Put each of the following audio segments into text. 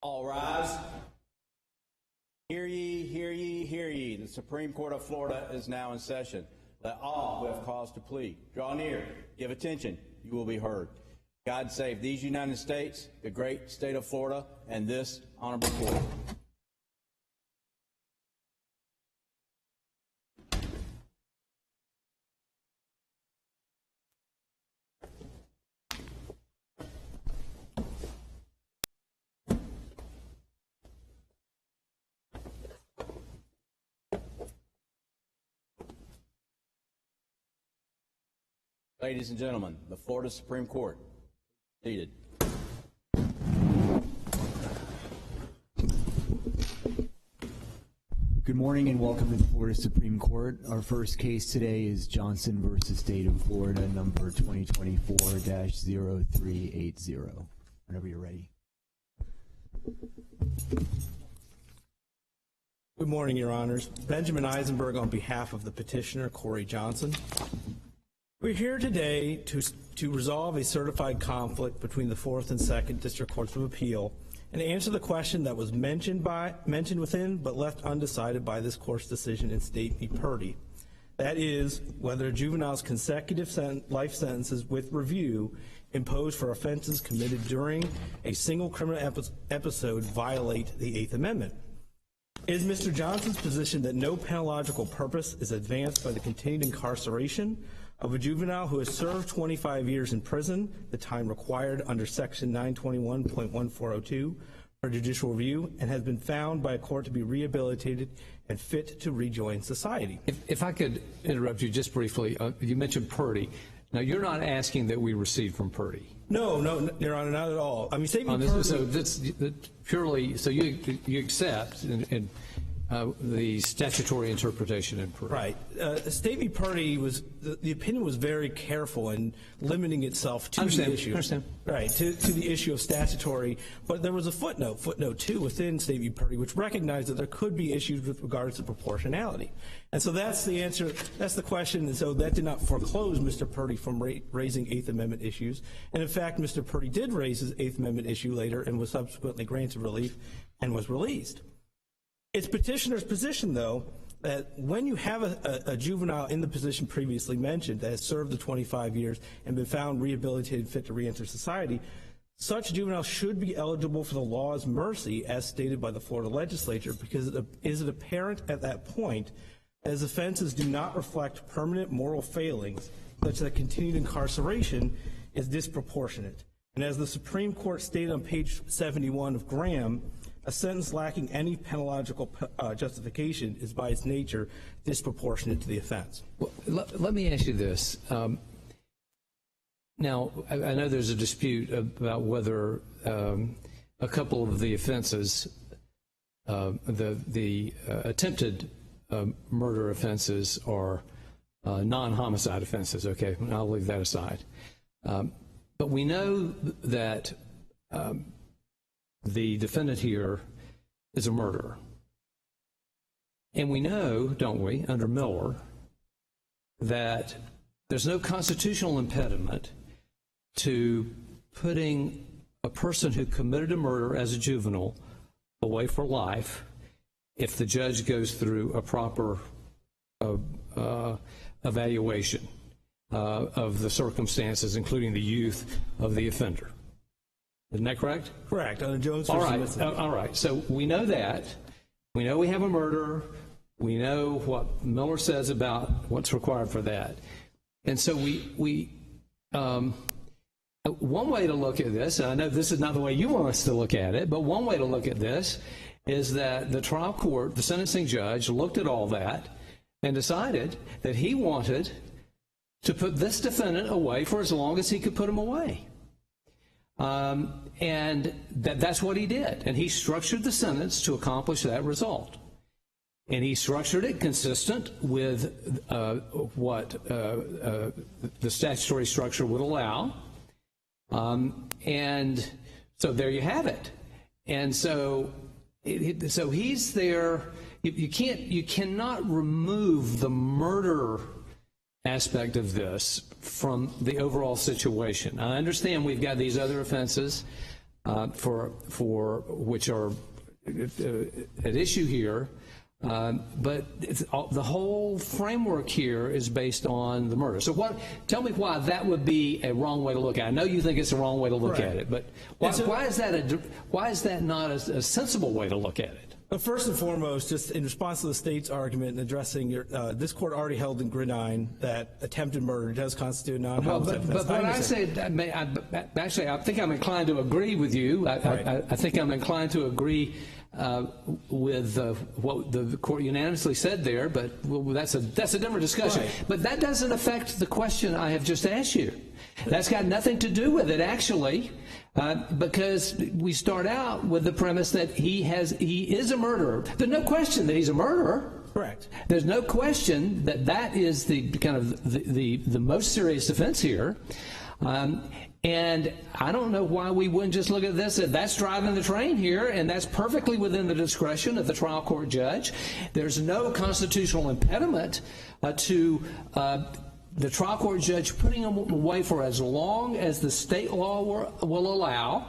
All rise. Hear ye, hear ye, hear ye. The Supreme Court of Florida is now in session. Let all who have cause to plead draw near, give attention, you will be heard. God save these United States, the great state of Florida, and this honorable court. Ladies and gentlemen, the Florida Supreme Court seated. Good morning and welcome to the Florida Supreme Court. Our first case today is Johnson versus State of Florida, number 2024-0380. Whenever you're ready. Good morning, Your Honors. Benjamin Eisenberg on behalf of the petitioner, Corey Johnson. We're here today to resolve a certified conflict between the 4th and 2nd District Courts of Appeal and answer the question that was mentioned within but left undecided by this court's decision in State v. Purdy. That is, whether a juvenile's consecutive life sentences with review imposed for offenses committed during a single criminal episode violate the Eighth Amendment. It is Mr. Johnson's position that no penological purpose is advanced by the continued incarceration of a juvenile who has served 25 years in prison, the time required under Section 921.1402 for judicial review, and has been found by a court to be rehabilitated and fit to rejoin society. If I could interrupt you just briefly, you mentioned Purdy. Now, you're not asking that we recede from Purdy. No, Your Honor, not at all. I mean, State v. Purdy. So that's purely, so you accept and the statutory interpretation in Purdy. Right. State v. Purdy was, the opinion was very careful in limiting itself to the issue. Understand. Right, to the issue of statutory, but there was a footnote 2 within State v. Purdy, which recognized that there could be issues with regards to proportionality. And so that's the answer, that's the question, and so that did not foreclose Mr. Purdy from raising Eighth Amendment issues. And in fact, Mr. Purdy did raise his Eighth Amendment issue later and was subsequently granted relief and was released. It's petitioner's position, though, that when you have a juvenile in the position previously mentioned that has served the 25 years and been found rehabilitated fit to reenter society, such juvenile should be eligible for the law's mercy as stated by the Florida legislature, because it is apparent at that point as offenses do not reflect permanent moral failings such that continued incarceration is disproportionate. And as the Supreme Court stated on page 71 of Graham, a sentence lacking any penological justification is by its nature disproportionate to the offense. Well, let me ask you this. Now, I know there's a dispute about whether a couple of the offenses, the attempted murder offenses are non-homicide offenses. Okay, I'll leave that aside. But we know that the defendant here is a murderer. And we know, don't we, under Miller, that there's no constitutional impediment to putting a person who committed a murder as a juvenile away for life if the judge goes through a proper evaluation of the circumstances, including the youth of the offender. Isn't that correct? Correct. Under Jones all versus right. All right. So we know that. We know we have a murderer. We know what Miller says about what's required for that. And so one way to look at this, and I know this is not the way you want us to look at it, but one way to look at this is that the trial court, the sentencing judge, looked at all that and decided that he wanted to put this defendant away for as long as he could put him away. And that's what he did. And he structured the sentence to accomplish that result. And he structured it consistent with what the statutory structure would allow. And so there you have it. And so he's there. You cannot remove the murder aspect of this from the overall situation. I understand we've got these other offenses. for which are at issue here. But the whole framework here is based on the murder. So tell me why that would be a wrong way to look at it. I know you think it's a wrong way to look at it, but why is that not a sensible way to look at it? But first and foremost, just in response to the state's argument and addressing this court already held in Gridine that attempted murder does constitute a non-homicide offense. But what I said, actually, I think I'm inclined to agree with you. I think I'm inclined to agree with what the court unanimously said there, but that's a different discussion. Right. But that doesn't affect the question I have just asked you. That's got nothing to do with it, actually, because we start out with the premise that he is a murderer. There's no question that he's a murderer. Correct. There's no question that is the kind of the most serious offense here. And I don't know why we wouldn't just look at this. That's driving the train here, and that's perfectly within the discretion of the trial court judge. There's no constitutional impediment to the trial court judge putting him away for as long as the state law will allow,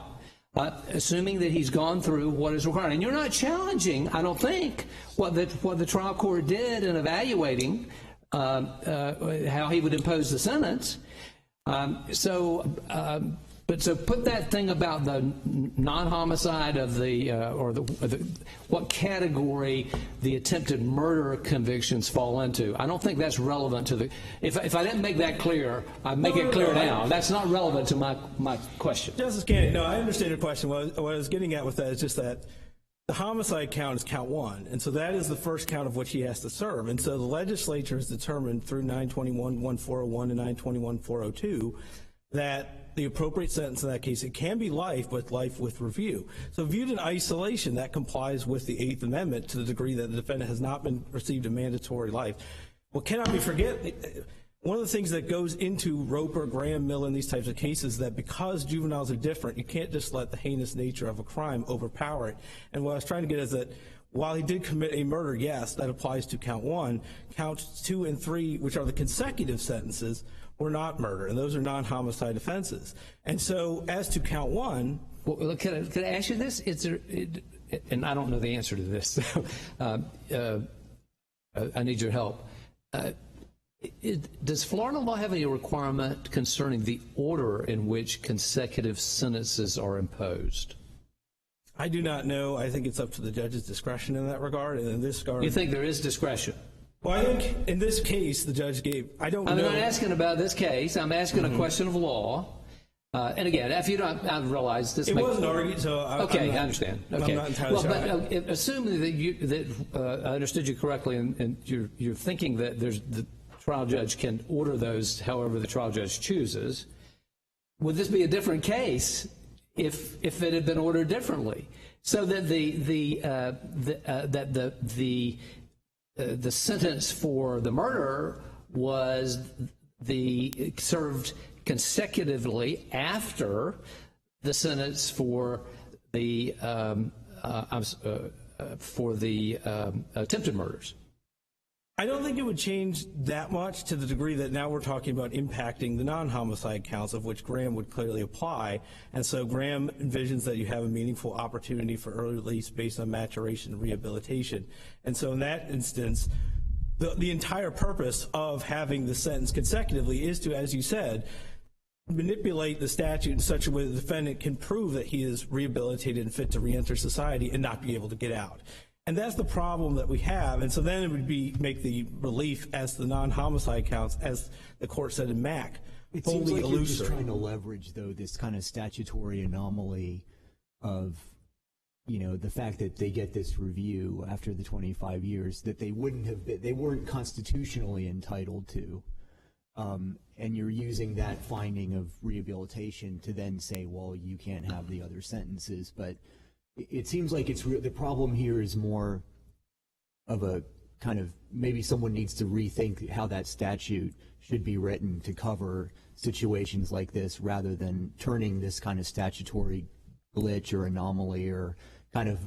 assuming that he's gone through what is required. And you're not challenging, I don't think, what the trial court did in evaluating how he would impose the sentence. So put that thing about the non-homicide of what category the attempted murder convictions fall into. I don't think that's relevant to the. If I didn't make that clear, I make it clear now. That's not relevant to my question. Justice Kennedy, no, I understand your question. What I was getting at with that is just that the homicide count is count one, and so that is the first count of which he has to serve. And so the legislature has determined through 921-1401 and 921-402 that the appropriate sentence in that case, it can be life, but life with review. So viewed in isolation, that complies with the Eighth Amendment to the degree that the defendant has not received a mandatory life. What cannot be forget, one of the things that goes into Roper, Graham, Miller, and these types of cases is that because juveniles are different, you can't just let the heinous nature of a crime overpower it. And what I was trying to get is that while he did commit a murder, yes, that applies to count one. Counts 2 and 3, which are the consecutive sentences, were not murder, and those are non-homicide offenses. And so as to count one... Well, can I ask you this? And I don't know the answer to this. I need your help. Does Florida law have any requirement concerning the order in which consecutive sentences are imposed? I do not know. I think it's up to the judge's discretion in that regard. And in this regard, you think there is discretion? Well, I think in this case, the judge gave. I don't know. I'm not asking about this case. I'm asking a question of law. And again, if you don't, I realize this. It wasn't argued, so I understand. Okay, I'm not entirely sure. But assuming that I understood you correctly, and you're thinking that the trial judge can order those however the trial judge chooses, would this be a different case if it had been ordered differently, so that the sentence for the murder was served consecutively after the sentence for the attempted murders? I don't think it would change that much to the degree that now we're talking about impacting the non-homicide counts, of which Graham would clearly apply. And so Graham envisions that you have a meaningful opportunity for early release based on maturation and rehabilitation. And so in that instance, the entire purpose of having the sentence consecutively is to, as you said, manipulate the statute in such a way that the defendant can prove that he is rehabilitated and fit to reenter society and not be able to get out. And that's the problem that we have. And so then it would make the relief as the non-homicide counts, as the court said in Mack, it seems like you're just trying to leverage, though, this kind of statutory anomaly of, the fact that they get this review after the 25 years that they weren't constitutionally entitled to. And you're using that finding of rehabilitation to then say, well, you can't have the other sentences. But it seems like the problem here is more of a kind of, maybe someone needs to rethink how that statute should be written to cover situations like this, rather than turning this kind of statutory glitch or anomaly or kind of,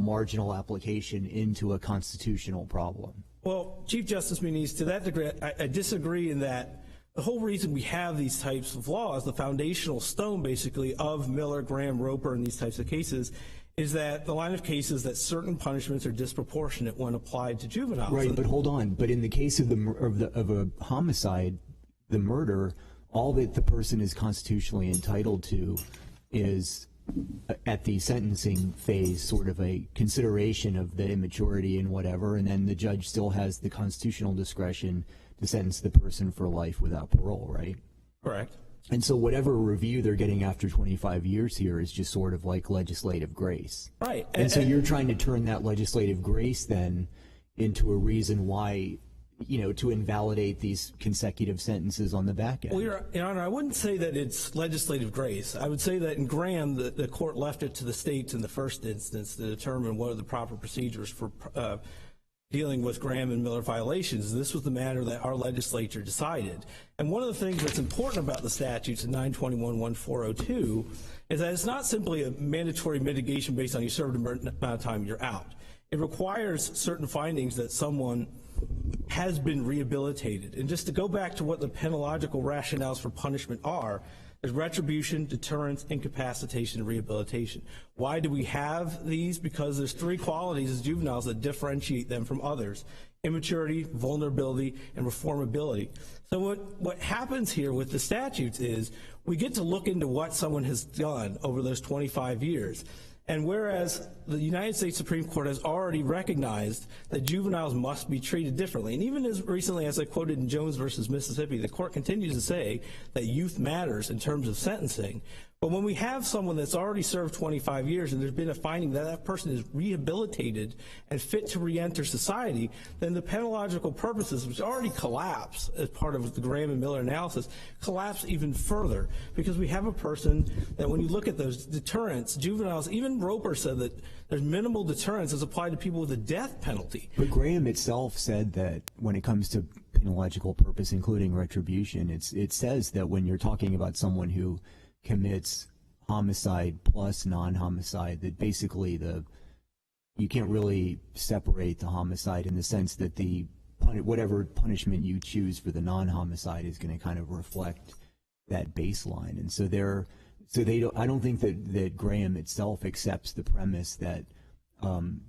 marginal application into a constitutional problem. Well, Chief Justice Muniz, to that degree, I disagree in that the whole reason we have these types of laws, the foundational stone basically of Miller, Graham, Roper, and these types of cases, is that the line of cases that certain punishments are disproportionate when applied to juveniles. Right, but hold on. But in the case of a homicide, the murder, all that the person is constitutionally entitled to is, at the sentencing phase, sort of a consideration of the immaturity and whatever, and then the judge still has the constitutional discretion to sentence the person for life without parole, right? Correct. And so whatever review they're getting after 25 years here is just sort of like legislative grace. Right. And so you're trying to turn that legislative grace then into a reason why, to invalidate these consecutive sentences on the back end. Well, Your Honor, I wouldn't say that it's legislative grace. I would say that in Graham, the court left it to the states in the first instance to determine what are the proper procedures for dealing with Graham and Miller violations. This was the matter that our legislature decided. And one of the things that's important about the statutes in 921-1402 is that it's not simply a mandatory mitigation based on you served a amount of time, you're out. It requires certain findings that someone has been rehabilitated. And just to go back to what the penological rationales for punishment are, there's retribution, deterrence, incapacitation, and rehabilitation. Why do we have these? Because there's three qualities as juveniles that differentiate them from others: immaturity, vulnerability, and reformability. So what happens here with the statutes is we get to look into what someone has done over those 25 years. And whereas the United States Supreme Court has already recognized that juveniles must be treated differently, and even as recently as I quoted in Jones versus Mississippi, the court continues to say that youth matters in terms of sentencing. But when we have someone that's already served 25 years and there's been a finding that that person is rehabilitated and fit to reenter society, then the penological purposes, which already collapse as part of the Graham and Miller analysis, collapse even further, because we have a person that when you look at those deterrents, juveniles, even Roper said that there's minimal deterrence as applied to people with a death penalty. But Graham itself said that when it comes to penological purpose, including retribution, it says that when you're talking about someone who commits homicide plus non-homicide, that basically you can't really separate the homicide in the sense that whatever punishment you choose for the non-homicide is going to kind of reflect that baseline. And so I don't think that Graham itself accepts the premise that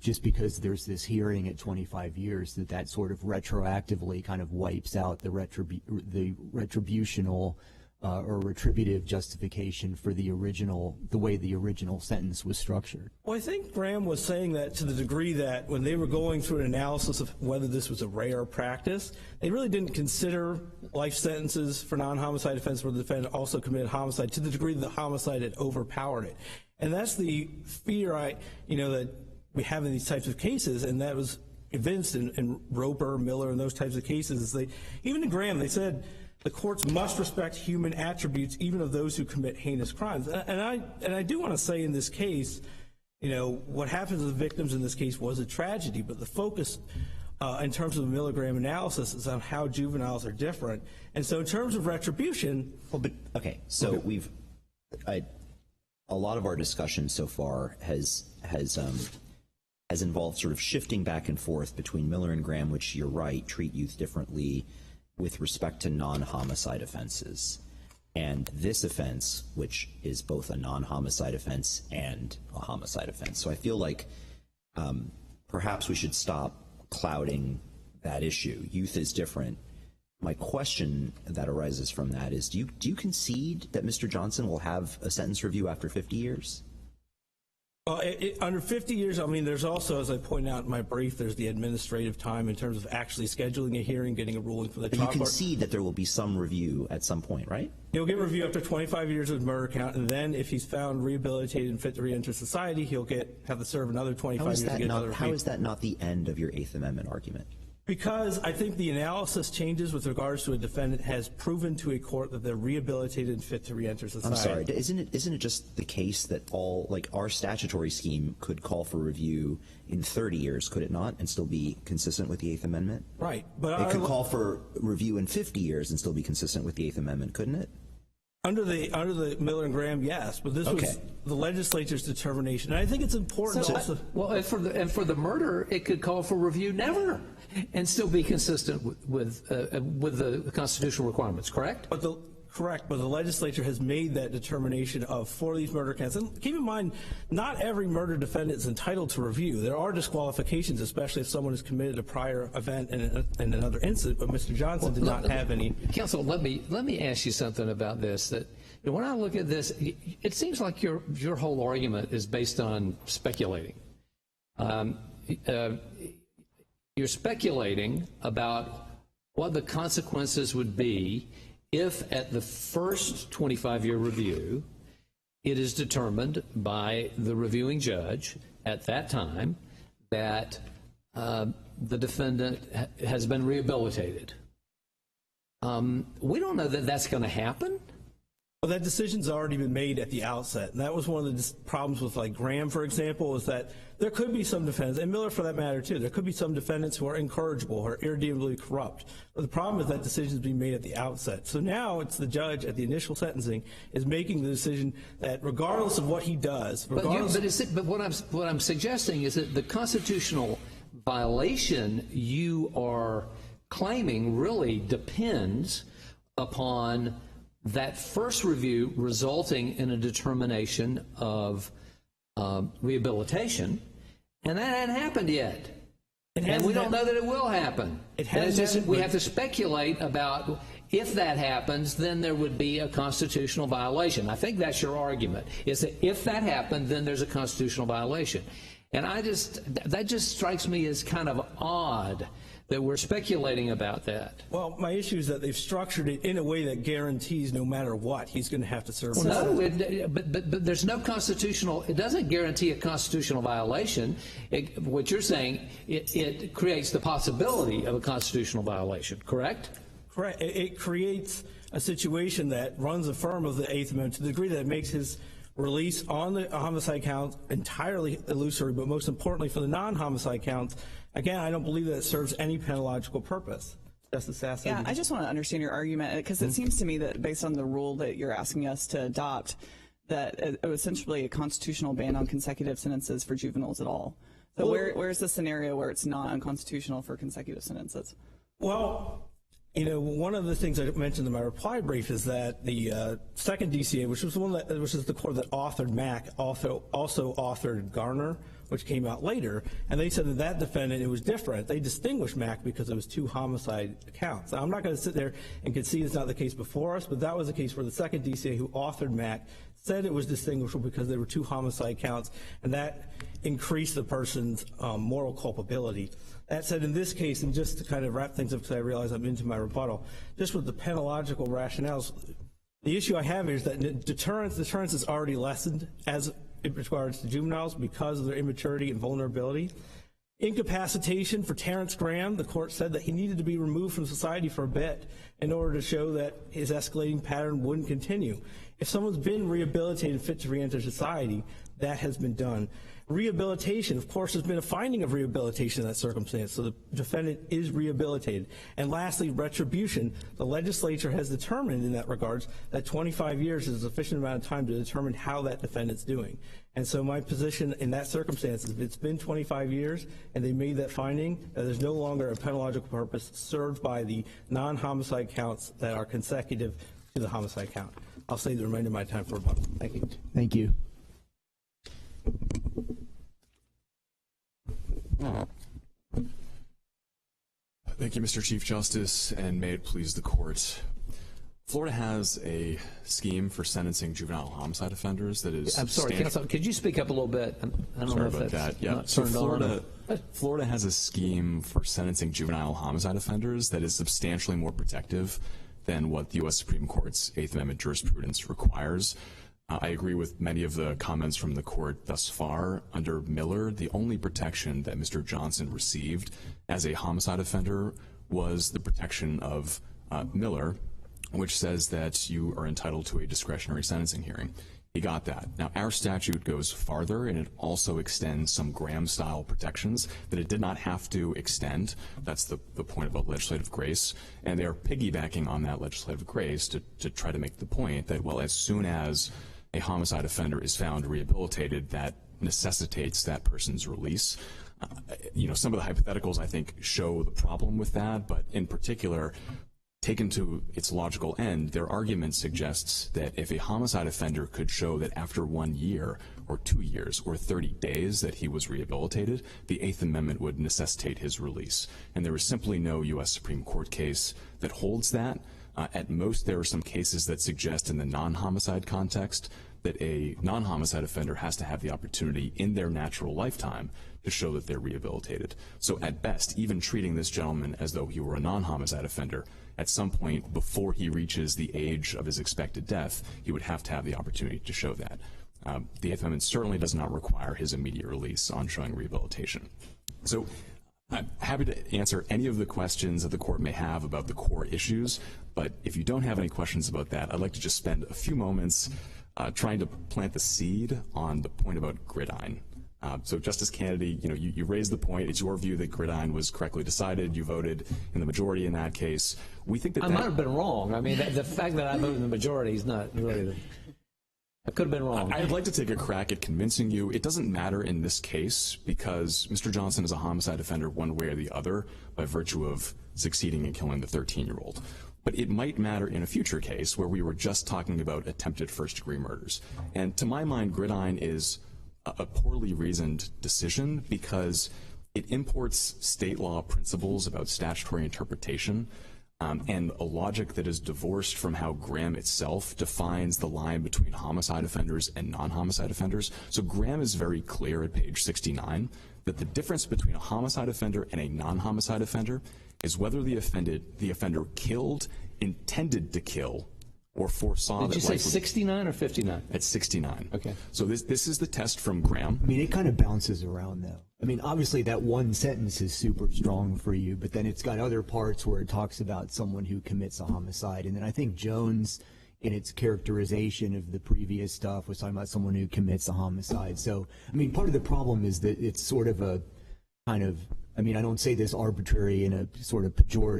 just because there's this hearing at 25 years that sort of retroactively kind of wipes out the retributional or retributive justification for the way the original sentence was structured. Well, I think Graham was saying that to the degree that when they were going through an analysis of whether this was a rare practice, they really didn't consider life sentences for non-homicide offenses where the defendant also committed homicide to the degree that the homicide had overpowered it. And that's the fear that we have in these types of cases, and that was evinced in Roper, Miller, and those types of cases. Even in Graham, they said the courts must respect human attributes, even of those who commit heinous crimes. And I do want to say in this case, what happened to the victims in this case was a tragedy, but the focus in terms of the Miller Graham analysis is on how juveniles are different. And so in terms of retribution... A lot of our discussion so far has involved sort of shifting back and forth between Miller and Graham, which, you're right, treat youth differently with respect to non-homicide offenses, and this offense, which is both a non-homicide offense and a homicide offense. So I feel like perhaps we should stop clouding that issue. Youth is different. My question that arises from that is, do you concede that Mr. Johnson will have a sentence review after 50 years? Well, under 50 years, I mean, there's also, as I pointed out in my brief, there's the administrative time in terms of actually scheduling a hearing, getting a ruling from the trial court. You concede that there will be some review at some point, right? He'll get review after 25 years of murder count, and then if he's found rehabilitated and fit to re-enter society, he'll have to serve another 25 years to get another review. How is that not the end of your Eighth Amendment argument? Because I think the analysis changes with regards to a defendant has proven to a court that they're rehabilitated and fit to re-enter society. I'm sorry, isn't it just the case that our statutory scheme could call for review in 30 years, could it not, and still be consistent with the Eighth Amendment? Right. But it could call for review in 50 years and still be consistent with the Eighth Amendment, couldn't it? Under the Miller and Graham, yes, but this was the legislature's determination. And I think it's important also. And for the murder, it could call for review never. and still be consistent with the constitutional requirements, correct? Correct, but the legislature has made that determination for these murder counts. And keep in mind, not every murder defendant is entitled to review. There are disqualifications, especially if someone has committed a prior event in another incident, but Mr. Johnson did not have any. Counsel, let me ask you something about this. That when I look at this, it seems like your whole argument is based on speculating. You're speculating about what the consequences would be if at the first 25-year review, it is determined by the reviewing judge at that time that the defendant has been rehabilitated. We don't know that that's going to happen. Well, that decision's already been made at the outset, and that was one of the problems with, like, Graham, for example, is that there could be some defendants, and Miller for that matter too, there could be some defendants who are incorrigible or irredeemably corrupt. But the problem is that decision's being made at the outset. So now it's the judge at the initial sentencing is making the decision that regardless of what he does, but what I'm suggesting is that the constitutional violation you are claiming really depends upon that first review resulting in a determination of rehabilitation, and that hasn't happened yet. And we don't know that it will happen. We have to speculate about if that happens, then there would be a constitutional violation. I think that's your argument, is that if that happened, then there's a constitutional violation. And that just strikes me as kind of odd that we're speculating about that. Well, my issue is that they've structured it in a way that guarantees no matter what, he's going to have to serve. Well, no, but there's no constitutional, it doesn't guarantee a constitutional violation. What you're saying, it creates the possibility of a constitutional violation, correct? Correct. It creates a situation that runs afoul of the Eighth Amendment to the degree that it makes his release on the homicide count entirely illusory, but most importantly for the non-homicide counts, again, I don't believe that it serves any penological purpose. Justice Sassen. Yeah, I just want to understand your argument, because it seems to me that based on the rule that you're asking us to adopt, that it was essentially a constitutional ban on consecutive sentences for juveniles at all. So where's the scenario where it's not unconstitutional for consecutive sentences? Well, you know, one of the things I mentioned in my reply brief is that the second DCA, which is the court that authored Mack, also authored Garner, which came out later, and they said that defendant, it was different. They distinguished Mack because it was 2 homicide counts. Now, I'm not going to sit there and concede it's not the case before us, but that was the case where the second DCA who authored Mack said it was distinguishable because there were 2 homicide counts, and that increased the person's moral culpability. That said, in this case, and just to kind of wrap things up because I realize I'm into my rebuttal, just with the penological rationales, the issue I have is that deterrence is already lessened as it regards to juveniles because of their immaturity and vulnerability. Incapacitation for Terrence Graham, the court said that he needed to be removed from society for a bit in order to show that his escalating pattern wouldn't continue. If someone's been rehabilitated and fit to reenter society, that has been done. Rehabilitation, of course, there's been a finding of rehabilitation in that circumstance, so the defendant is rehabilitated. And lastly, retribution. The legislature has determined in that regards that 25 years is a sufficient amount of time to determine how that defendant's doing. And so my position in that circumstance is if it's been 25 years and they made that finding, that there's no longer a penological purpose served by the non-homicide counts that are consecutive to the homicide count. I'll save the remainder of my time for rebuttal. Thank you. Thank you. Thank you, Mr. Chief Justice, and may it please the court. Florida has a scheme for sentencing juvenile homicide offenders that is. I'm sorry, counsel, could you speak up a little bit? I don't know if that's Yeah. So Florida has a scheme for sentencing juvenile homicide offenders that is substantially more protective than what the U.S. Supreme Court's Eighth Amendment jurisprudence requires. I agree with many of the comments from the court thus far. Under Miller, the only protection that Mr. Johnson received as a homicide offender was the protection of Miller, which says that you are entitled to a discretionary sentencing hearing. He got that. Now, our statute goes farther, and it also extends some Graham-style protections that it did not have to extend. That's the point about legislative grace. And they are piggybacking on that legislative grace to try to make the point that, well, as soon as a homicide offender is found rehabilitated, that necessitates that person's release. Some of the hypotheticals, I think, show the problem with that, but in particular, taken to its logical end, their argument suggests that if a homicide offender could show that after 1 year or 2 years or 30 days that he was rehabilitated, the Eighth Amendment would necessitate his release. And there is simply no U.S. Supreme Court case that holds that. At most, there are some cases that suggest in the non-homicide context that a non-homicide offender has to have the opportunity in their natural lifetime to show that they're rehabilitated. So at best, even treating this gentleman as though he were a non-homicide offender, at some point before he reaches the age of his expected death, he would have to have the opportunity to show that. The Eighth Amendment certainly does not require his immediate release on showing rehabilitation. So I'm happy to answer any of the questions that the court may have about the core issues, but if you don't have any questions about that, I'd like to just spend a few moments trying to plant the seed on the point about Gridine. So Justice Kennedy, you raised the point. It's your view that Gridine was correctly decided. You voted in the majority in that case. We think that I might have been wrong. I mean, the fact that I voted in the majority is not really I could have been wrong. I'd like to take a crack at convincing you. It doesn't matter in this case because Mr. Johnson is a homicide offender one way or the other by virtue of succeeding in killing the 13-year-old. But it might matter in a future case where we were just talking about attempted first-degree murders. And to my mind, Gridine is a poorly reasoned decision because it imports state law principles about statutory interpretation and a logic that is divorced from how Graham itself defines the line between homicide offenders and non-homicide offenders. So Graham is very clear at page 69 that the difference between a homicide offender and a non-homicide offender is whether the offender killed, intended to kill, or foresaw that. Did you say 69 or 59? At 69. Okay. So this is the test from Graham. I mean, it kind of bounces around, though. I mean, obviously that one sentence is super strong for you, but then it's got other parts where it talks about someone who commits a homicide. And then I think Jones, in its characterization of the previous stuff, was talking about someone who commits a homicide. So, I mean, part of the problem is that it's sort of a kind of, I mean, I don't say this arbitrary in a sort of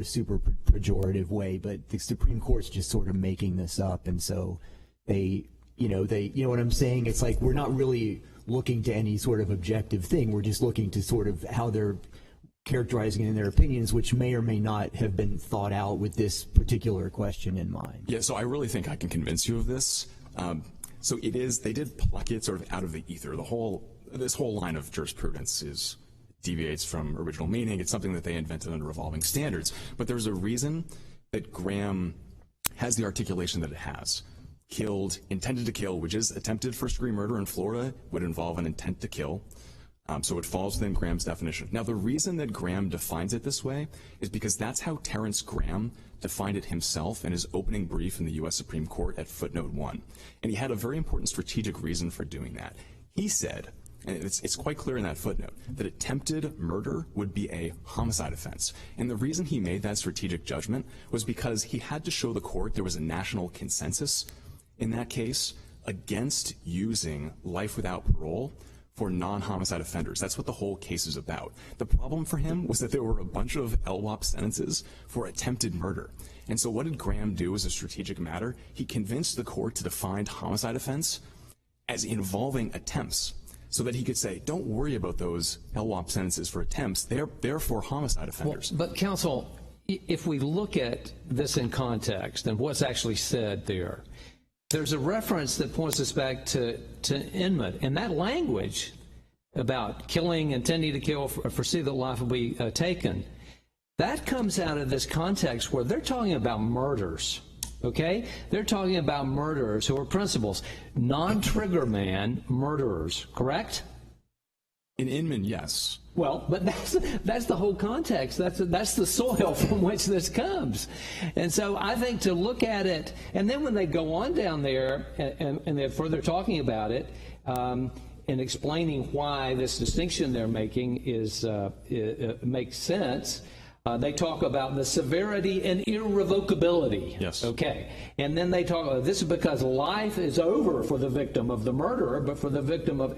super pejorative way, but the Supreme Court's just sort of making this up. And so you know what I'm saying? It's like we're not really looking to any sort of objective thing. We're just looking to sort of how they're characterizing it in their opinions, which may or may not have been thought out with this particular question in mind. Yeah, so I really think I can convince you of this. So they did pluck it sort of out of the ether. This whole line of jurisprudence deviates from original meaning. It's something that they invented under revolving standards. But there's a reason that Graham has the articulation that it has. Killed, intended to kill, which is attempted first-degree murder in Florida, would involve an intent to kill. So it falls within Graham's definition. Now, the reason that Graham defines it this way is because that's how Terrence Graham defined it himself in his opening brief in the U.S. Supreme Court at footnote 1. And he had a very important strategic reason for doing that. He said, and it's quite clear in that footnote, that attempted murder would be a homicide offense. And the reason he made that strategic judgment was because he had to show the court there was a national consensus in that case against using life without parole for non-homicide offenders. That's what the whole case is about. The problem for him was that there were a bunch of LWOP sentences for attempted murder. And so what did Graham do as a strategic matter? He convinced the court to define homicide offense as involving attempts, so that he could say, don't worry about those LWOP sentences for attempts. They're for homicide offenders. Well, but counsel, if we look at this in context and what's actually said there, there's a reference that points us back to Inman. And that language about killing, intending to kill, foresee that life will be taken, that comes out of this context where they're talking about murders. Okay? They're talking about murderers who are principals, non-trigger man murderers, correct? In Inman, yes. Well, but that's the whole context. That's the soil from which this comes. And so I think to look at it, and then when they go on down there and they're further talking about it, and explaining why this distinction they're making makes sense, they talk about the severity and irrevocability. Yes. Okay. And then they talk about this is because life is over for the victim of the murderer, but for the victim of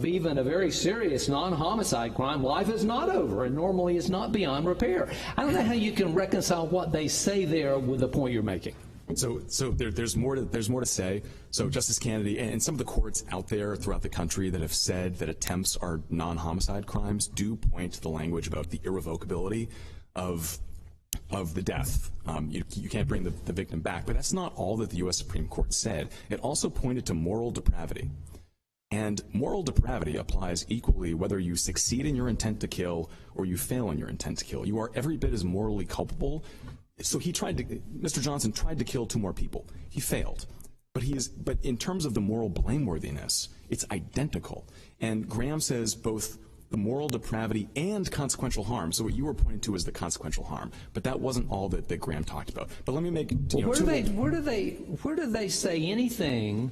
even a very serious non-homicide crime, life is not over and normally is not beyond repair. I don't know how you can reconcile what they say there with the point you're making. So there's more to say. So Justice Kennedy and some of the courts out there throughout the country that have said that attempts are non-homicide crimes do point to the language about the irrevocability of the death. You can't bring the victim back, but that's not all that the U.S. Supreme Court said. It also pointed to moral depravity. And moral depravity applies equally whether you succeed in your intent to kill or you fail in your intent to kill. You are every bit as morally culpable. So Mr. Johnson tried to kill 2 more people. He failed. But in terms of the moral blameworthiness, it's identical. And Graham says both the moral depravity and consequential harm. So what you were pointing to is the consequential harm. But that wasn't all that Graham talked about. But let me make where do they say anything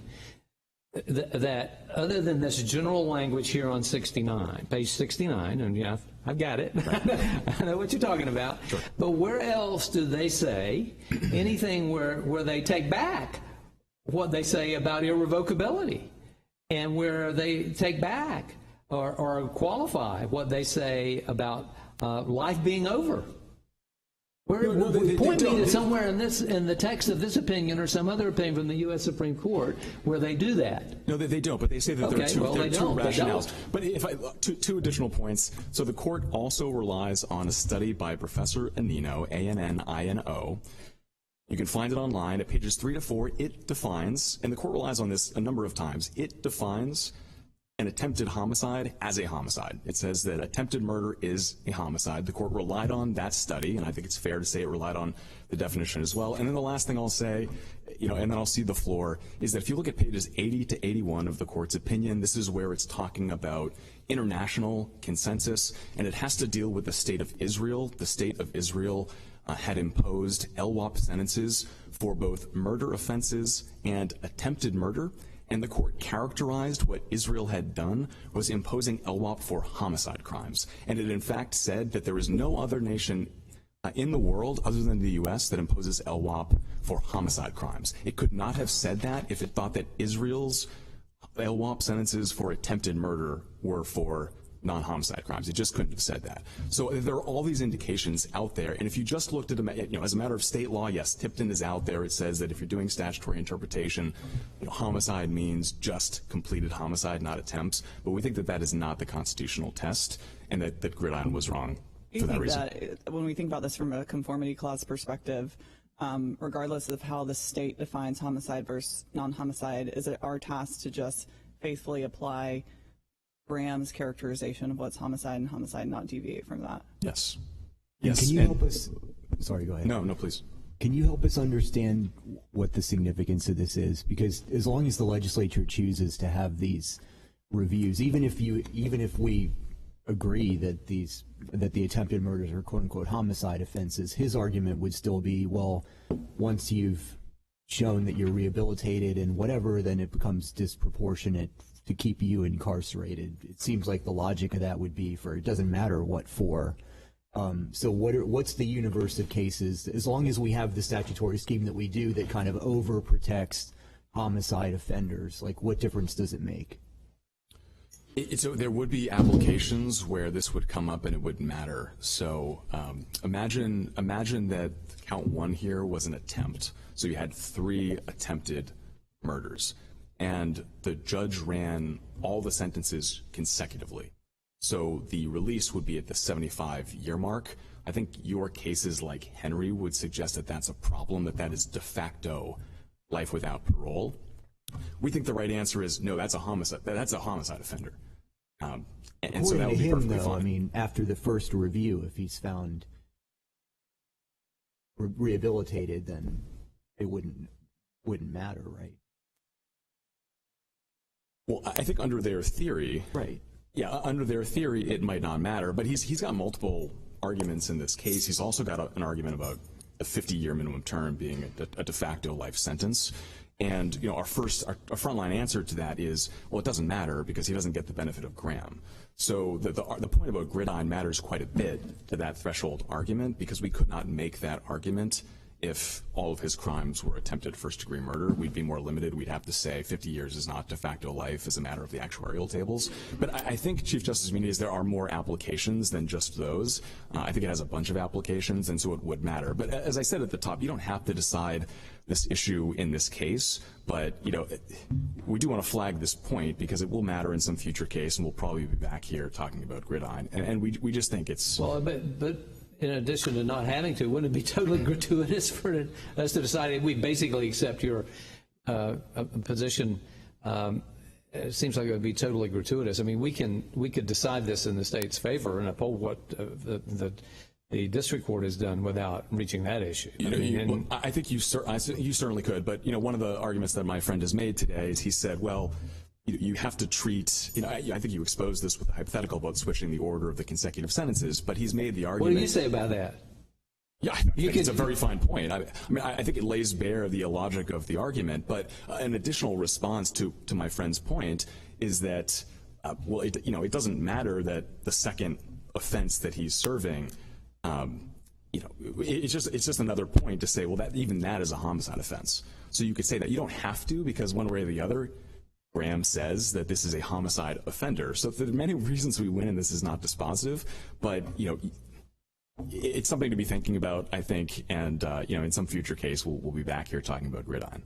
that other than this general language here on 69, page 69, and yeah, I've got it. I know what you're talking about. Sure. But where else do they say anything where they take back what they say about irrevocability, and where they take back or qualify what they say about life being over? Point me to somewhere in the text of this opinion or some other opinion from the U.S. Supreme Court where they do that. No, they don't, but they say that there are two rationales. But two additional points. So the court also relies on a study by Professor Anino, A-N-N-I-N-O. You can find it online at pages 3 to 4. It defines, and the court relies on this a number of times, it defines an attempted homicide as a homicide. It says that attempted murder is a homicide. The court relied on that study, and I think it's fair to say it relied on the definition as well. And then the last thing I'll say, and then I'll cede the floor, is that if you look at pages 80 to 81 of the court's opinion, this is where it's talking about international consensus, and it has to deal with the state of Israel. The state of Israel had imposed LWOP sentences for both murder offenses and attempted murder. And the court characterized what Israel had done was imposing LWOP for homicide crimes. And it in fact said that there is no other nation in the world other than the U.S. that imposes LWOP for homicide crimes. It could not have said that if it thought that Israel's LWOP sentences for attempted murder were for non-homicide crimes. It just couldn't have said that. So there are all these indications out there, and if you just looked at them, as a matter of state law, yes, Tipton is out there. It says that if you're doing statutory interpretation, homicide means just completed homicide, not attempts. But we think that that is not the constitutional test, and that Gridiron was wrong for that reason. That when we think about this from a conformity clause perspective, regardless of how the state defines homicide versus non-homicide, is it our task to just faithfully apply Graham's characterization of what's homicide and homicide, not deviate from that? Yes. Yes. Can you help us? Sorry, go ahead. No, please. Can you help us understand what the significance of this is? Because as long as the legislature chooses to have these reviews, even if we agree that the attempted murders are quote unquote homicide offenses, his argument would still be, well, once you've shown that you're rehabilitated and whatever, then it becomes disproportionate to keep you incarcerated. It seems like the logic of that would be for it doesn't matter what for. So what's the universe of cases, as long as we have the statutory scheme that we do that kind of overprotects homicide offenders, like what difference does it make? So there would be applications where this would come up and it wouldn't matter. So imagine that count 1 here was an attempt. So you had 3 attempted murders, and the judge ran all the sentences consecutively. So the release would be at the 75-year mark. I think your cases like Henry would suggest that that's a problem, that is de facto life without parole. We think the right answer is no, that's a homicide. That's a homicide offender. And so that would be perfectly fine. I mean, after the first review, if he's found rehabilitated, then it wouldn't matter, right? Well, I think under their theory, right? Yeah, under their theory, it might not matter. But he's got multiple arguments in this case. He's also got an argument about a 50-year minimum term being a de facto life sentence. And our frontline answer to that is, well, it doesn't matter because he doesn't get the benefit of Graham. So the point about Gridiron matters quite a bit to that threshold argument, because we could not make that argument if all of his crimes were attempted first-degree murder. We'd be more limited. We'd have to say 50 years is not de facto life as a matter of the actuarial tables. But I think, Chief Justice Muniz, there are more applications than just those. I think it has a bunch of applications, and so it would matter. But as I said at the top, you don't have to decide this issue in this case, but we do want to flag this point because it will matter in some future case, and we'll probably be back here talking about Gridiron. And we just think it's... Well, but in addition to not having to, wouldn't it be totally gratuitous for us to decide we basically accept your position? It seems like it would be totally gratuitous. I mean, we could decide this in the state's favor and uphold what the district court has done without reaching that issue. I think you certainly could. But one of the arguments that my friend has made today is he said, well, you have to treat, I think you exposed this with the hypothetical about switching the order of the consecutive sentences, but he's made the argument. What do you say about that? Yeah, I think it's a very fine point. I think it lays bare the illogic of the argument, but an additional response to my friend's point is that, it doesn't matter that the second offense that he's serving, it's just another point to say, well, even that is a homicide offense. So you could say that you don't have to, because one way or the other, Graham says that this is a homicide offender. So there are many reasons we win, and this is not dispositive, but it's something to be thinking about, I think, and in some future case, we'll be back here talking about Gridiron.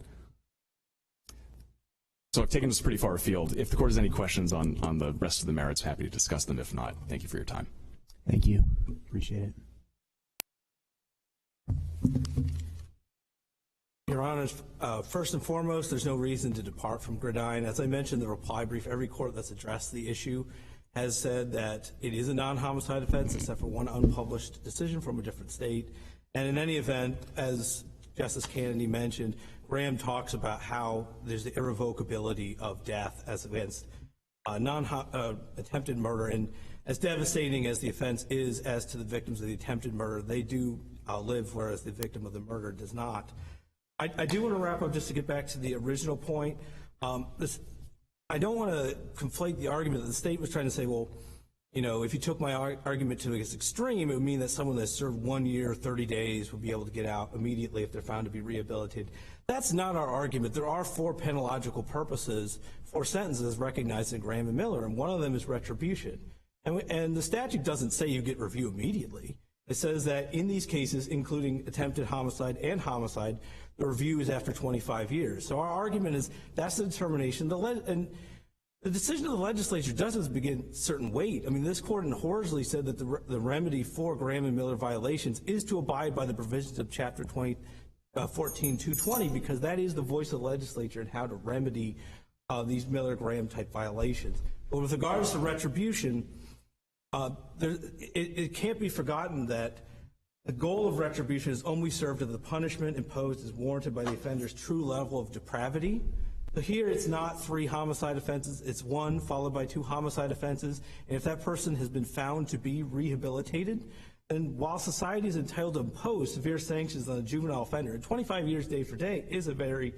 So I've taken this pretty far afield. If the court has any questions on the rest of the merits, happy to discuss them. If not, thank you for your time. Thank you. Appreciate it. Your Honors, first and foremost, there's no reason to depart from Gridiron. As I mentioned in the reply brief, every court that's addressed the issue has said that it is a non-homicide offense, except for one unpublished decision from a different state. And in any event, as Justice Kennedy mentioned, Graham talks about how there's the irrevocability of death as against attempted murder. And as devastating as the offense is as to the victims of the attempted murder, they do live, whereas the victim of the murder does not. I do want to wrap up just to get back to the original point. I don't want to conflate the argument that the state was trying to say, well, if you took my argument to its extreme, it would mean that someone that served 1 year, 30 days would be able to get out immediately if they're found to be rehabilitated. That's not our argument. There are 4 penological purposes for sentences recognized in Graham and Miller, and one of them is retribution. And the statute doesn't say you get review immediately. It says that in these cases, including attempted homicide and homicide, the review is after 25 years. So our argument is that's the determination. And the decision of the legislature doesn't begin certain weight. I mean, this court in Horsley said that the remedy for Graham and Miller violations is to abide by the provisions of Chapter 14.220, because that is the voice of the legislature in how to remedy these Miller-Graham type violations. But with regards to retribution, it can't be forgotten that the goal of retribution is only served if the punishment imposed is warranted by the offender's true level of depravity. So here it's not 3 homicide offenses, it's 1 followed by 2 homicide offenses. And if that person has been found to be rehabilitated, then while society is entitled to impose severe sanctions on a juvenile offender, 25 years day for day is a very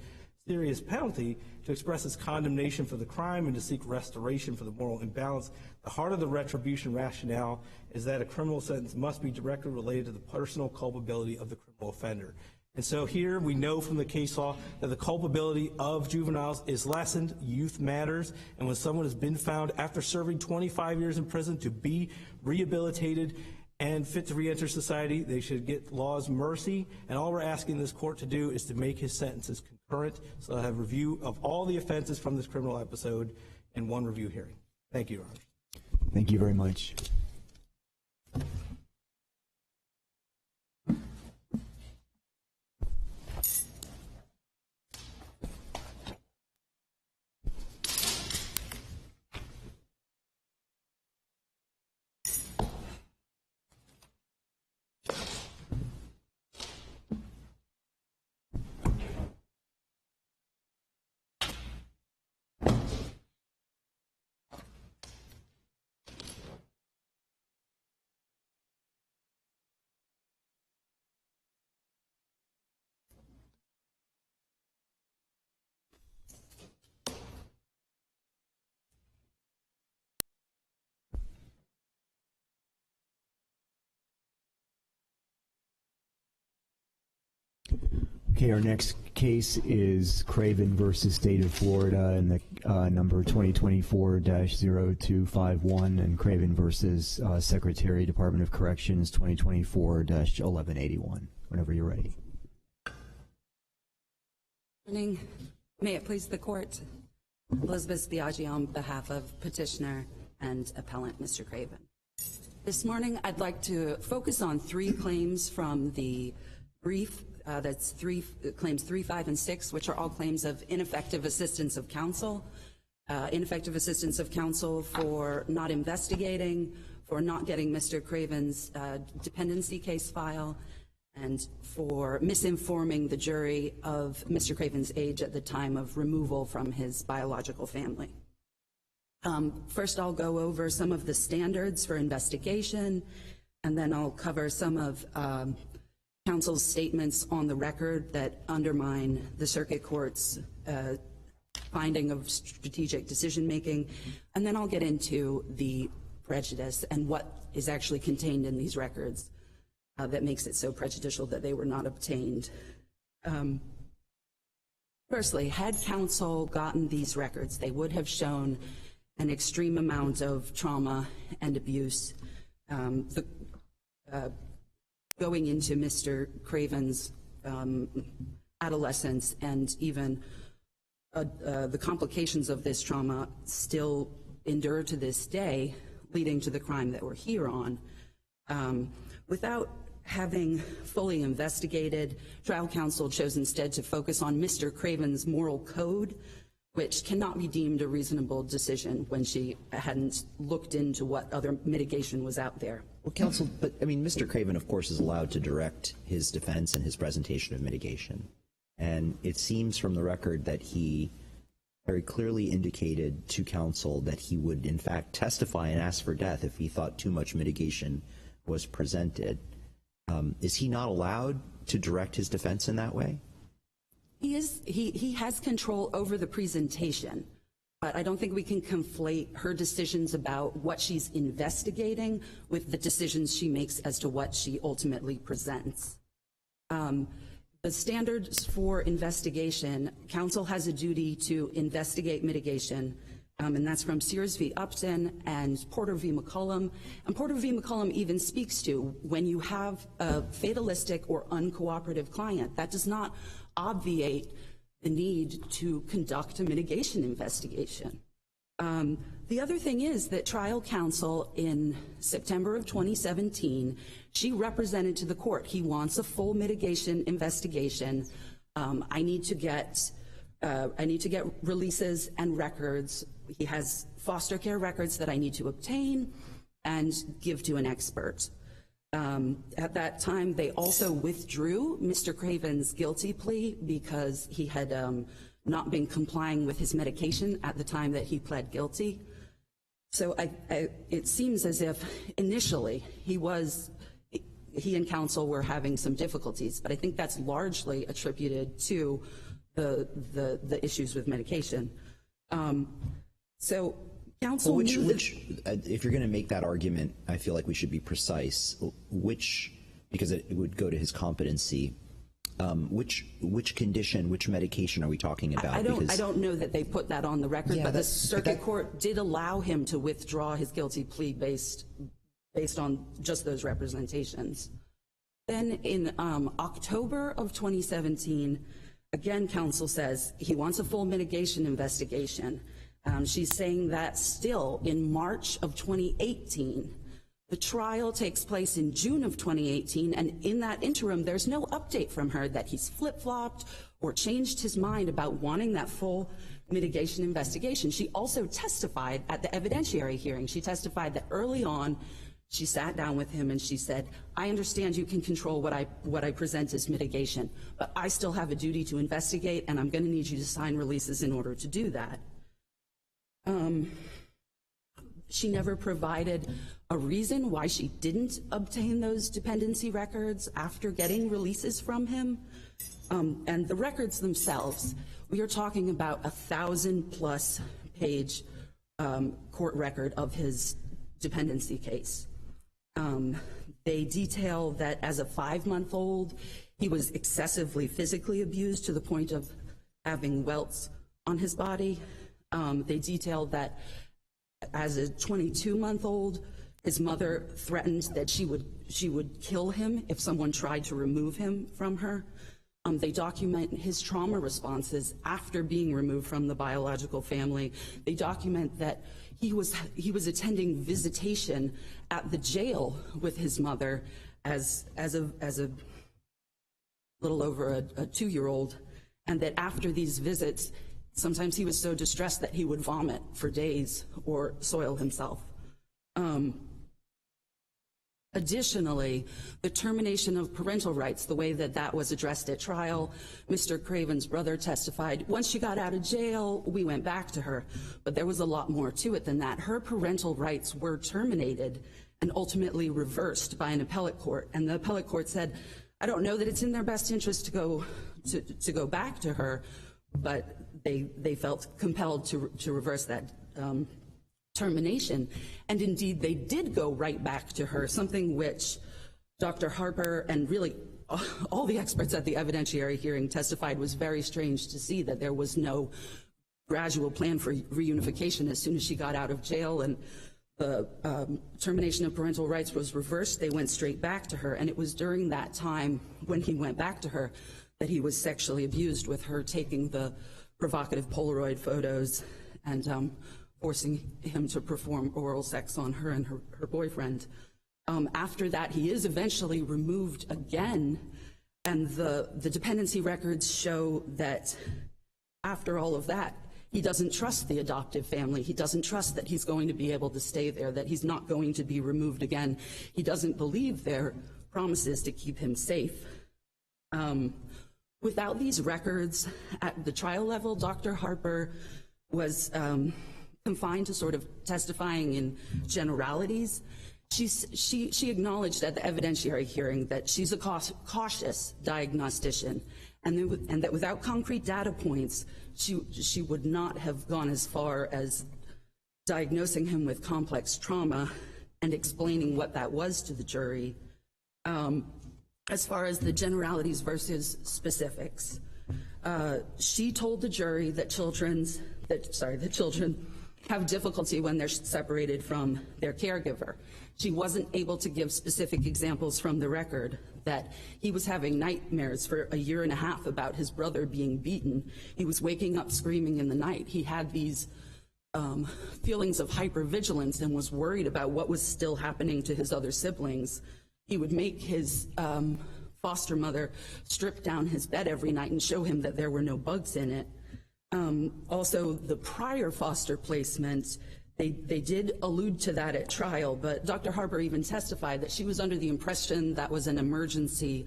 serious penalty to express its condemnation for the crime and to seek restoration for the moral imbalance. The heart of the retribution rationale is that a criminal sentence must be directly related to the personal culpability of the criminal offender. And so here we know from the case law that the culpability of juveniles is lessened, youth matters, and when someone has been found after serving 25 years in prison to be rehabilitated and fit to reenter society, they should get law's mercy. And all we're asking this court to do is to make his sentences concurrent, so they'll have review of all the offenses from this criminal episode in one review hearing. Thank you, Your Honor. Thank you very much. Okay, our next case is Craven versus State of Florida, and the number 2024-0251, and Craven versus Secretary, Department of Corrections, 2024-1181. Whenever you're ready. Morning. May it please the court. Elizabeth Biaggi on behalf of petitioner and appellant Mr. Craven. This morning I'd like to focus on three claims from the brief. That's claims 3, 5, and 6, which are all claims of ineffective assistance of counsel. Ineffective assistance of counsel for not investigating, for not getting Mr. Craven's dependency case file, and for misinforming the jury of Mr. Craven's age at the time of removal from his biological family. First, I'll go over some of the standards for investigation, and then I'll cover some of counsel's statements on the record that undermine the circuit court's finding of strategic decision-making, and then I'll get into the prejudice and what is actually contained in these records that makes it so prejudicial that they were not obtained. Firstly, had counsel gotten these records, they would have shown an extreme amount of trauma and abuse going into Mr. Craven's adolescence, and even the complications of this trauma still endure to this day, leading to the crime that we're here on. Without having fully investigated, trial counsel chose instead to focus on Mr. Craven's moral code, which cannot be deemed a reasonable decision when she hadn't looked into what other mitigation was out there. Well, counsel, but I mean, Mr. Craven, of course, is allowed to direct his defense and his presentation of mitigation. And it seems from the record that he very clearly indicated to counsel that he would, in fact, testify and ask for death if he thought too much mitigation was presented. Is he not allowed to direct his defense in that way? He is. He has control over the presentation, but I don't think we can conflate her decisions about what she's investigating with the decisions she makes as to what she ultimately presents. The standards for investigation, counsel has a duty to investigate mitigation, and that's from Sears v. Upton and Porter v. McCollum. And Porter v. McCollum even speaks to when you have a fatalistic or uncooperative client, that does not obviate the need to conduct a mitigation investigation. The other thing is that trial counsel in September of 2017, she represented to the court, he wants a full mitigation investigation. I need to get releases and records. He has foster care records that I need to obtain and give to an expert. At that time, they also withdrew Mr. Craven's guilty plea because he had not been complying with his medication at the time that he pled guilty. So it seems as if initially he and counsel were having some difficulties, but I think that's largely attributed to the issues with medication. So counsel knew if you're going to make that argument, I feel like we should be precise. Because it would go to his competency. Which condition, which medication are we talking about? I don't know that they put that on the record, but the circuit court did allow him to withdraw his guilty plea based on just those representations. Then in October of 2017, again, counsel says he wants a full mitigation investigation. She's saying that still in March of 2018. The trial takes place in June of 2018, and in that interim, there's no update from her that he's flip-flopped or changed his mind about wanting that full mitigation investigation. She also testified at the evidentiary hearing. She testified that early on, she sat down with him and she said, I understand you can control what I present as mitigation, but I still have a duty to investigate, and I'm going to need you to sign releases in order to do that. She never provided a reason why she didn't obtain those dependency records after getting releases from him. And the records themselves, we are talking about 1,000+ page court record of his dependency case. They detail that as a 5-month-old, He was excessively physically abused to the point of having welts on his body. They detailed that as a 22-month-old, his mother threatened that she would kill him if someone tried to remove him from her. They document his trauma responses after being removed from the biological family. They document that he was attending visitation at the jail with his mother as a little over a 2-year-old, and that after these visits, sometimes he was so distressed that he would vomit for days or soil himself. Additionally, the termination of parental rights, the way that was addressed at trial, Mr. Craven's brother testified, once she got out of jail, we went back to her. But there was a lot more to it than that. Her parental rights were terminated and ultimately reversed by an appellate court. And the appellate court said, I don't know that it's in their best interest to go back to her, but they felt compelled to reverse that termination. And indeed, they did go right back to her, something which Dr. Harper and really all the experts at the evidentiary hearing testified was very strange to see, that there was no gradual plan for reunification. As soon as she got out of jail and the termination of parental rights was reversed, they went straight back to her. And it was during that time when he went back to her that he was sexually abused, with her taking the provocative Polaroid photos and forcing him to perform oral sex on her and her boyfriend. After that, he is eventually removed again, and the dependency records show that after all of that, he doesn't trust the adoptive family. He doesn't trust that he's going to be able to stay there, that he's not going to be removed again. He doesn't believe their promises to keep him safe. Without these records at the trial level, Dr. Harper was confined to sort of testifying in generalities. She acknowledged at the evidentiary hearing that she's a cautious diagnostician, and that without concrete data points, she would not have gone as far as diagnosing him with complex trauma and explaining what that was to the jury. As far as the generalities versus specifics, she told the jury that children have difficulty when they're separated from their caregiver. She wasn't able to give specific examples from the record, that he was having nightmares for a year and a half about his brother being beaten. He was waking up screaming in the night. He had these feelings of hypervigilance and was worried about what was still happening to his other siblings. He would make his foster mother strip down his bed every night and show him that there were no bugs in it. Also, the prior foster placement, they did allude to that at trial, but Dr. Harper even testified that she was under the impression that was an emergency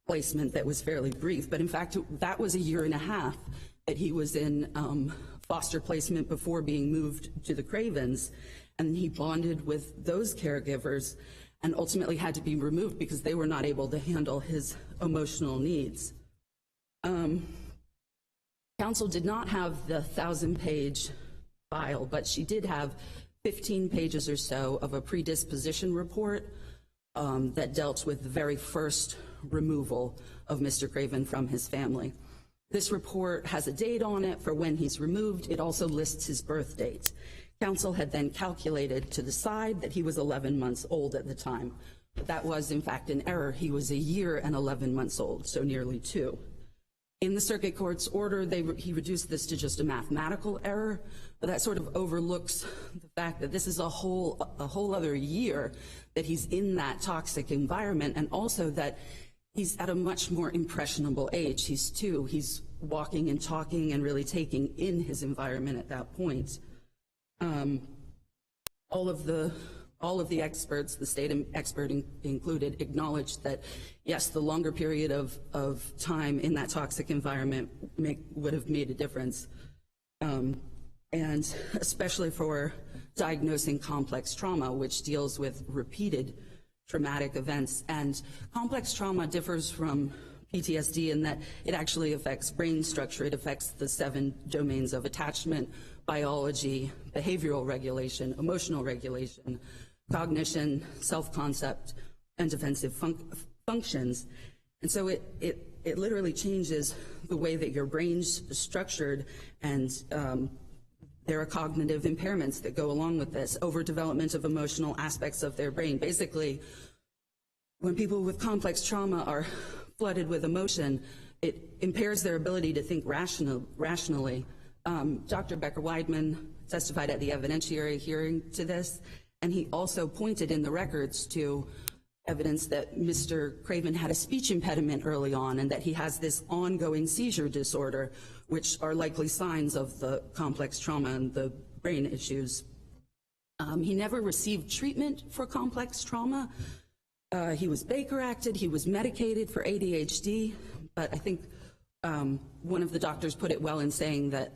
placement that was fairly brief. But in fact, that was a year and a half that he was in foster placement before being moved to the Cravens, and he bonded with those caregivers and ultimately had to be removed because they were not able to handle his emotional needs. Counsel did not have the 1,000-page file, but she did have 15 pages or so of a predisposition report that dealt with the very first removal of Mr. Craven from his family. This report has a date on it for when he's removed. It also lists his birth date. Counsel had then calculated to the side that he was 11 months old at the time. But that was, in fact, an error. He was a year and 11 months old, so nearly 2. In the circuit court's order, he reduced this to just a mathematical error, but that sort of overlooks the fact that this is a whole other year that he's in that toxic environment, and also that he's at a much more impressionable age. He's 2. He's walking and talking and really taking in his environment at that point. All of the experts, the state expert included, acknowledged that, yes, the longer period of time in that toxic environment would have made a difference, and especially for diagnosing complex trauma, which deals with repeated traumatic events. And complex trauma differs from PTSD in that it actually affects brain structure. It affects the 7 domains of attachment, biology, behavioral regulation, emotional regulation, cognition, self-concept, and defensive functions. And so it literally changes the way that your brain's structured, and there are cognitive impairments that go along with this, overdevelopment of emotional aspects of their brain. Basically, when people with complex trauma are flooded with emotion, it impairs their ability to think rationally. Dr. Becker-Weidman testified at the evidentiary hearing to this, and he also pointed in the records to evidence that Mr. Craven had a speech impediment early on, and that he has this ongoing seizure disorder, which are likely signs of the complex trauma and the brain issues. He never received treatment for complex trauma. He was Baker acted, he was medicated for ADHD, but I think one of the doctors put it well in saying that,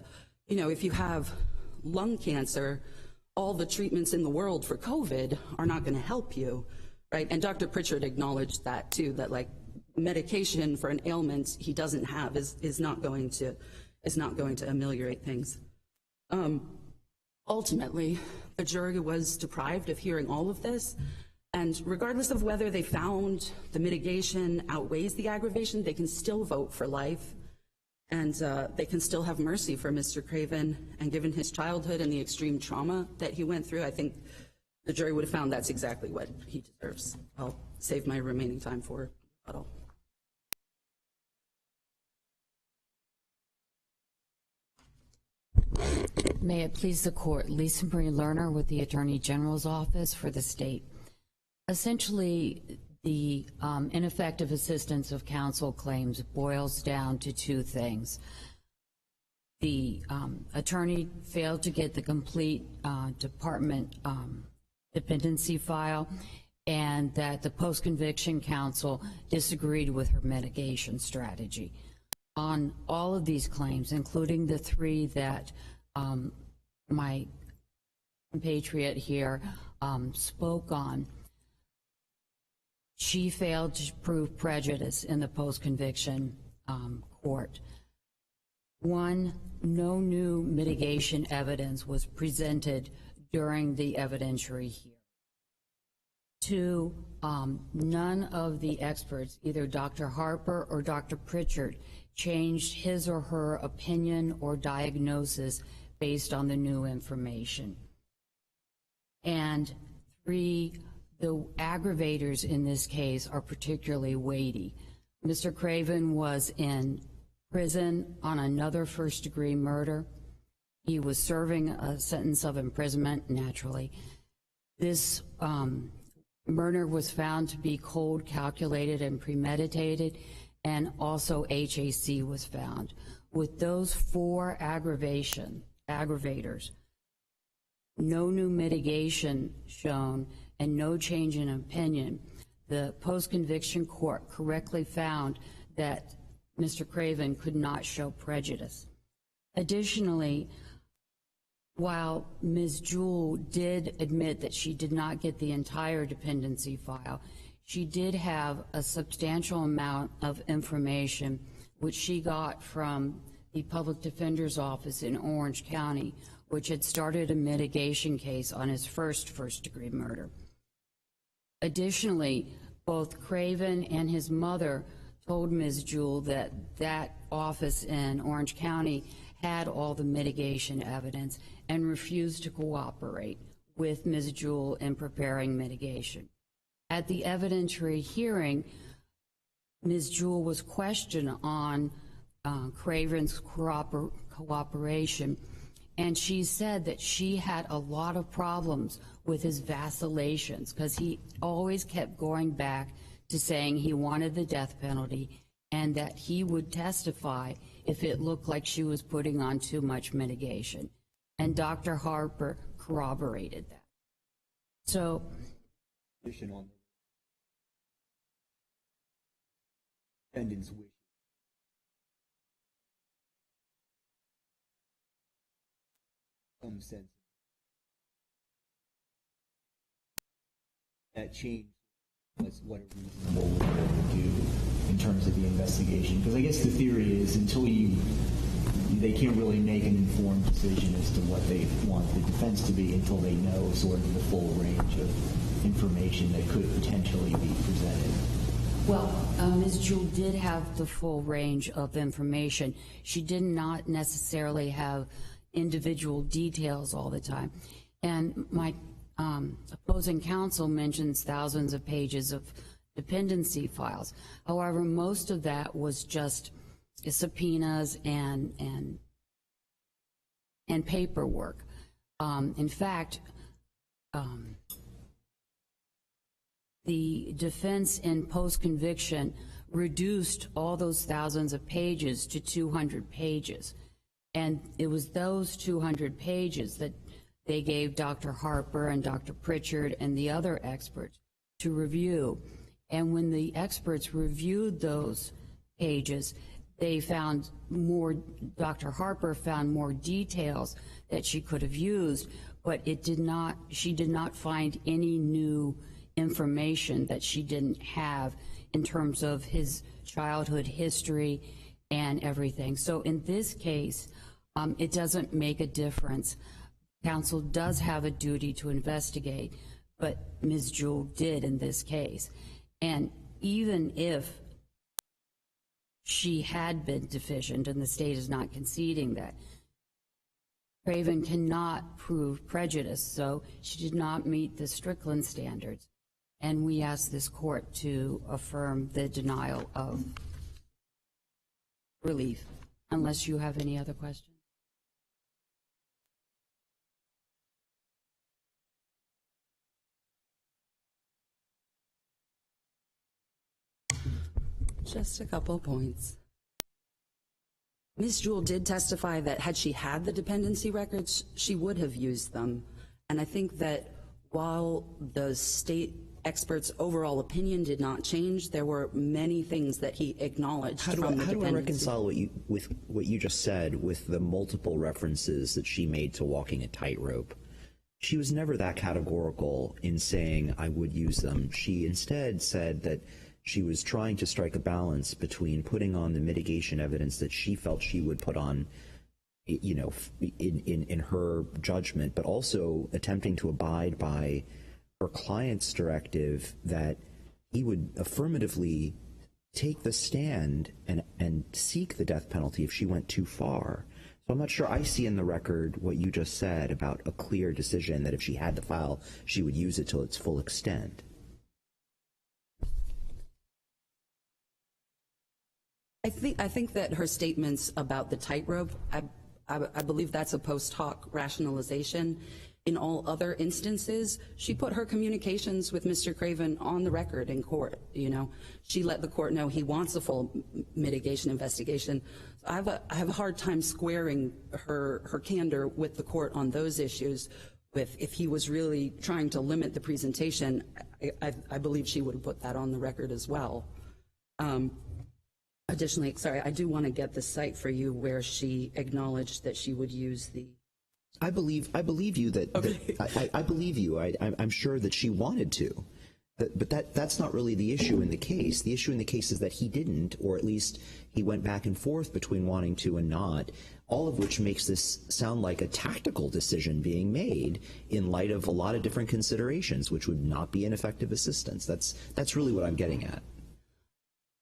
if you have lung cancer, all the treatments in the world for COVID are not going to help you, right? And Dr. Pritchard acknowledged that too, that like medication for an ailment he doesn't have is not going to ameliorate things. Ultimately, the jury was deprived of hearing all of this, and regardless of whether they found the mitigation outweighs the aggravation, they can still vote for life, and they can still have mercy for Mr. Craven. And given his childhood and the extreme trauma that he went through, I think the jury would have found that's exactly what he deserves. I'll save my remaining time for rebuttal. May it please the court, Lisa Marie Lerner with the Attorney General's Office for the state. Essentially, the ineffective assistance of counsel claims boils down to two things. The attorney failed to get the complete department dependency file, and that the post-conviction counsel disagreed with her mitigation strategy. On all of these claims, including the three that my compatriot here spoke on, she failed to prove prejudice in the post-conviction court. One, no new mitigation evidence was presented during the evidentiary hearing. Two, none of the experts, either Dr. Harper or Dr. Pritchard, changed his or her opinion or diagnosis based on the new information. And three, the aggravators in this case are particularly weighty. Mr. Craven was in prison on another first-degree murder. He was serving a sentence of imprisonment, naturally. This murder was found to be cold, calculated, and premeditated, and also HAC was found. With those four aggravators, no new mitigation shown, and no change in opinion, the post-conviction court correctly found that Mr. Craven could not show prejudice. Additionally, while Ms. Jewell did admit that she did not get the entire dependency file, she did have a substantial amount of information which she got from the Public Defender's Office in Orange County, which had started a mitigation case on his first-degree murder. Additionally, both Craven and his mother told Ms. Jewell that that office in Orange County had all the mitigation evidence and refused to cooperate with Ms. Jewell in preparing mitigation. At the evidentiary hearing, Ms. Jewell was questioned on Craven's cooperation, and she said that she had a lot of problems with his vacillations because he always kept going back to saying he wanted the death penalty and that he would testify if it looked like she was putting on too much mitigation. And Dr. Harper corroborated that. So, on the defendant's wish. Some sense that change was what a reasonable lawyer would do in terms of the investigation. Because I guess the theory is until they can't really make an informed decision as to what they want the defense to be until they know sort of the full range of information that could potentially be presented. Well, Ms. Jewell did have the full range of information. She did not necessarily have individual details all the time. And my opposing counsel mentions thousands of pages of dependency files. However, most of that was just subpoenas and paperwork. In fact, the defense in post-conviction reduced all those thousands of pages to 200 pages. And it was those 200 pages that they gave Dr. Harper and Dr. Pritchard and the other experts to review. And when the experts reviewed those pages, they found more, Dr. Harper found more details that she could have used, but she did not find any new information that she didn't have in terms of his childhood history and everything. So in this case, it doesn't make a difference. Counsel does have a duty to investigate, but Ms. Jewell did in this case. And even if she had been deficient, and the state is not conceding that, Craven cannot prove prejudice, so she did not meet the Strickland standards. And we ask this court to affirm the denial of relief, unless you have any other questions. Just a couple points. Ms. Jewell did testify that had she had the dependency records, she would have used them. And I think that while the state expert's overall opinion did not change, there were many things that he acknowledged from the dependency. How do I reconcile what you just said with the multiple references that she made to walking a tightrope? She was never that categorical in saying, I would use them. She instead said that she was trying to strike a balance between putting on the mitigation evidence that she felt she would put on, you know, in her judgment, but also attempting to abide by her client's directive that he would affirmatively take the stand and seek the death penalty if she went too far. So I'm not sure I see in the record what you just said about a clear decision that if she had the file, she would use it till its full extent. I think that her statements about the tightrope, I believe that's a post hoc rationalization. In all other instances, she put her communications with Mr. Craven on the record in court. You know, she let the court know he wants a full mitigation investigation. I have a hard time squaring her candor with the court on those issues. With if he was really trying to limit the presentation, I believe she would have put that on the record as well. Additionally, sorry, I do want to get the site for you where she acknowledged that she would use the. I believe you that, Okay. I believe you. I'm sure that she wanted to, but that's not really the issue in the case. The issue in the case is that he didn't, or at least he went back and forth between wanting to and not. All of which makes this sound like a tactical decision being made in light of a lot of different considerations, which would not be ineffective assistance. That's really what I'm getting at.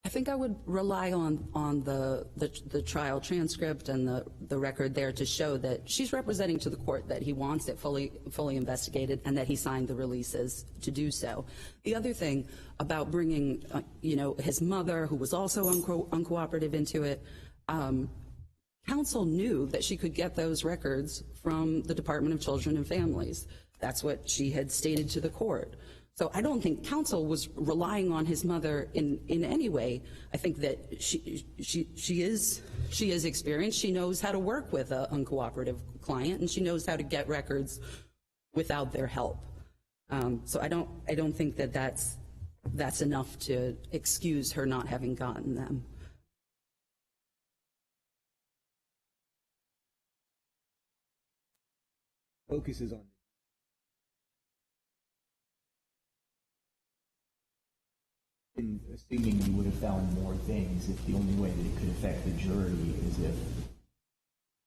I think I would rely on the trial transcript and the record there to show that she's representing to the court that he wants it fully investigated and that he signed the releases to do so. The other thing about bringing, his mother, who was also uncooperative into it, counsel knew that she could get those records from the Department of Children and Families. That's what she had stated to the court. So I don't think counsel was relying on his mother in any way. I think that she is experienced. She knows how to work with an uncooperative client, and she knows how to get records without their help. So I don't think that that's enough to excuse her not having gotten them. Focuses on assuming you would have found more things if the only way that it could affect the jury is if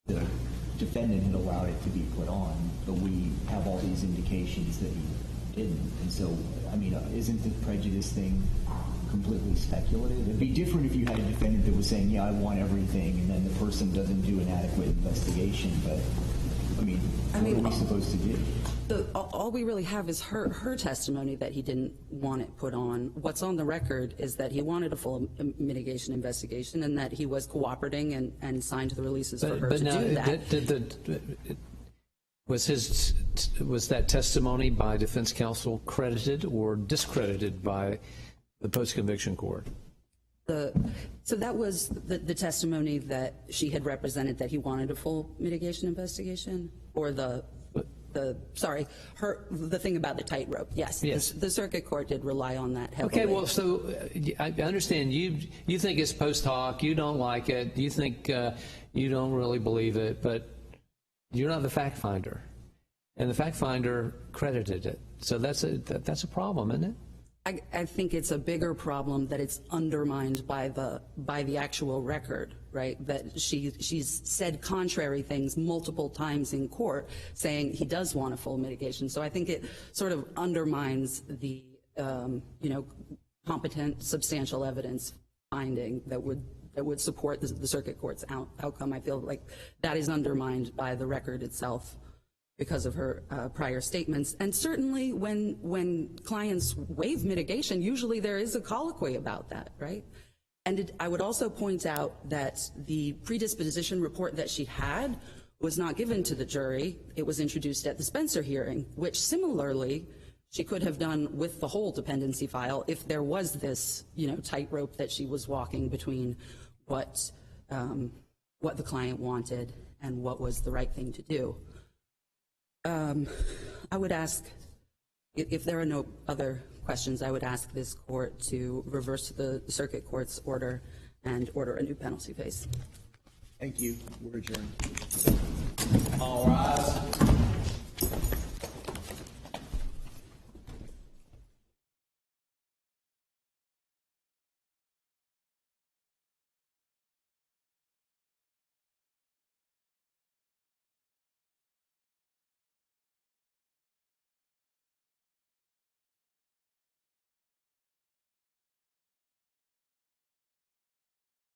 the defendant had allowed it to be put on, but we have all these indications that he didn't. And so, I mean, isn't the prejudice thing completely speculative. It'd be different if you had a defendant that was saying, yeah, I want everything, and then the person doesn't do an adequate investigation. But, I mean, what are we supposed to do? All we really have is her testimony that he didn't want it put on. What's on the record is that he wanted a full mitigation investigation and that he was cooperating and signed the releases for her to do that. Was that testimony by defense counsel credited or discredited by the post-conviction court? So that was the testimony that she had represented, that he wanted a full mitigation investigation, or the thing about the tightrope. Yes. The circuit court did rely on that heavily. Okay, well, so I understand you think it's post hoc, you don't like it, you think you don't really believe it, but you're not the fact finder, and the fact finder credited it. So that's a problem, isn't it? I think it's a bigger problem that it's undermined by the actual record, right? That she's said contrary things multiple times in court, saying he does want a full mitigation. So I think it sort of undermines the competent, substantial evidence finding that would support the circuit court's outcome. I feel like that is undermined by the record itself because of her prior statements. And certainly when clients waive mitigation, usually there is a colloquy about that, right? And I would also point out that the predisposition report that she had was not given to the jury. It was introduced at the Spencer hearing, which similarly she could have done with the whole dependency file if there was this, tightrope that she was walking between what the client wanted and what was the right thing to do. I would ask, if there are no other questions, I would ask this court to reverse the circuit court's order and order a new penalty phase. Thank you. We're adjourned. All rise.